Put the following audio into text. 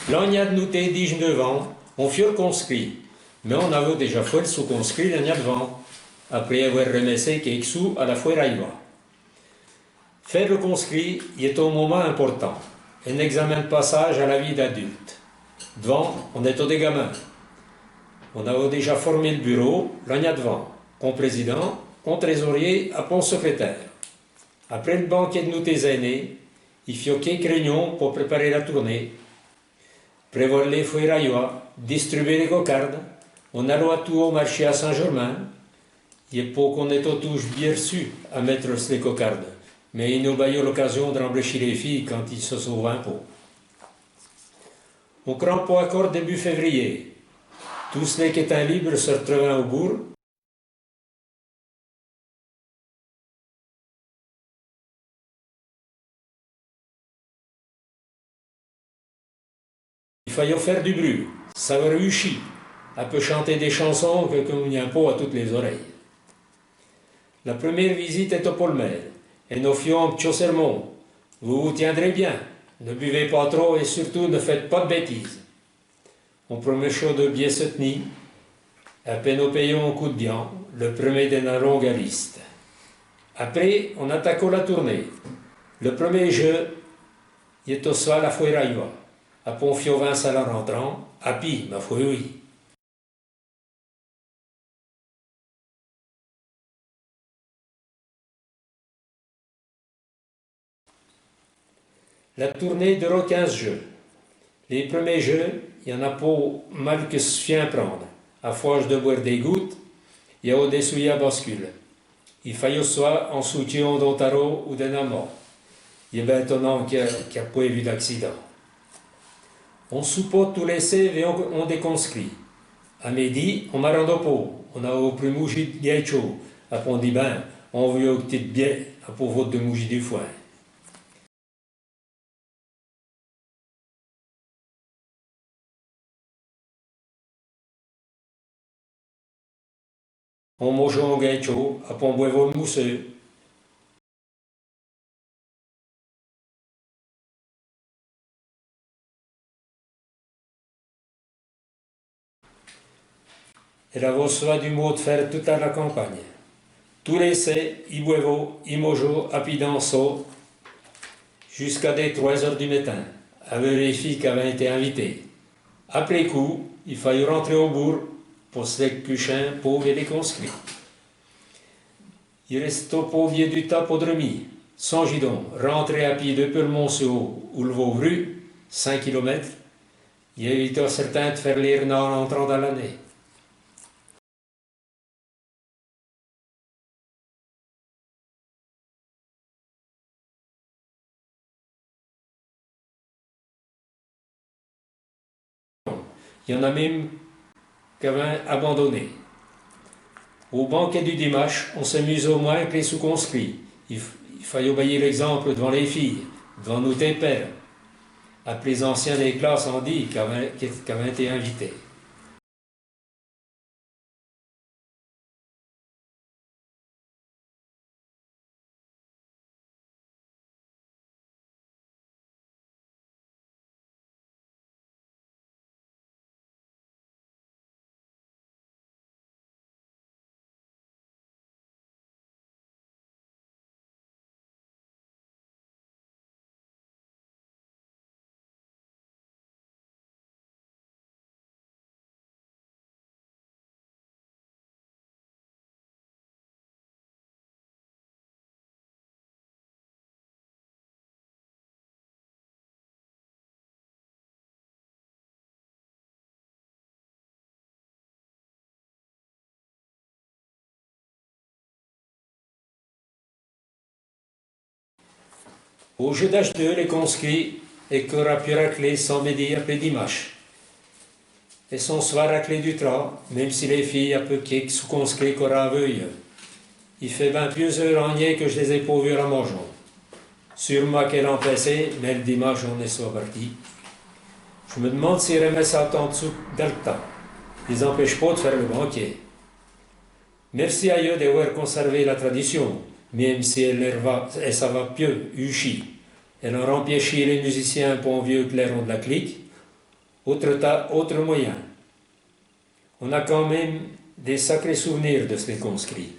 L'agna de nous 19 ans, on fut conscrit, mais on avait déjà fait le sous-conscrit l'année devant, après avoir remassé quelques sous à la Fueraïva. Faire le conscrit est un moment important, un examen de passage à la vie d'adulte. Devant, on est des gamins. On avait déjà formé le bureau l'année devant, comme président, comme trésorier, à pont secrétaire. Après le banquet de nous tes aînés, il faut quelques réunions pour préparer la tournée. Prévoir les Fueraïva, distribuer les cocardes. On a tout au marché à Saint-Germain. Il est pour qu'on ait tous bien reçus à mettre les cocardes. Mais il nous a eu l'occasion de rembléchir les filles quand ils se sauvent un peu. On crampe pour accord début février. Tous les qui étaient libres se retrouvaient au bourg. Il fallait faire du bruit, ça va réussir. Elle peut chanter des chansons que qu'on n'y a pas à toutes les oreilles. La première visite est au Polmer, et nous fions un petit sermon. Vous vous tiendrez bien, ne buvez pas trop et surtout ne faites pas de bêtises. On promet chaud de bien se tenir. À peine nous payons un coup de bien, le premier de la longue liste. Après, on attaque la tournée. Le premier jeu, il est au soir à la Fueraïva. À Pont-Fiovin, à la rentrant, à Pi, ma foi oui. La tournée durera 15 jeux. Les premiers jeux, il y en a pas mal que se fait prendre. À force de boire des gouttes, il y a au-dessus à bascule. Il faille soit en soutien d'un tarot ou d'un amant. Il est bien étonnant qu'il n'y a pas eu d'accident. On supporte tous les sèves et on déconscrit. À midi, on m'a rendu pot. On a au plus mouchi de gâteau. Après on dit ben, on veut au petit bien à pour votre de mouchi du foin. On mange un gâteau, après on boit vos mousseux. Et la voix du mot de faire toute la campagne. Tous les sais, ils boivent, ils mangent, puis dansent, jusqu'à des 3 heures du matin, avec les filles qui avaient été invitées. Après coup, il fallait rentrer au bourg pour se coucher pauvres et les conscrits. Il reste au pauvre du temps pour dormir. Sans gidon, rentrer à pied depuis le Monceau ou le Vauvru, 5 km, il évite à certains de faire les renards en entrant dans l'année. Il y en a même qui avaient abandonné. Au banquet du dimanche, on s'amuse au moins avec les sous-conscrits. Il fallait obéir l'exemple devant les filles, devant nous tes pères. Après les anciens des classes ont dit qui avaient été invités. Au jeu d'H2, les conscrits et que pu racler sans médire après dimanche. Et son soir raclé du train, même si les filles un peu qui sous conscrits qu'aura veuille. Il fait 20 plus heures en nier que je les ai pas vus à mangeant. Sûrement qu'elle en passait, mais le dimanche on est soit parti. Je me demande s'ils remettent ça en dessous dans le temps. Ils n'empêchent pas de faire le banquet. Merci à eux d'avoir conservé la tradition, même si elle ça va pieux, uchi. Elle a empêché les musiciens pour un vieux clairon de la clique. autre moyen. On a quand même des sacrés souvenirs de ces conscrits.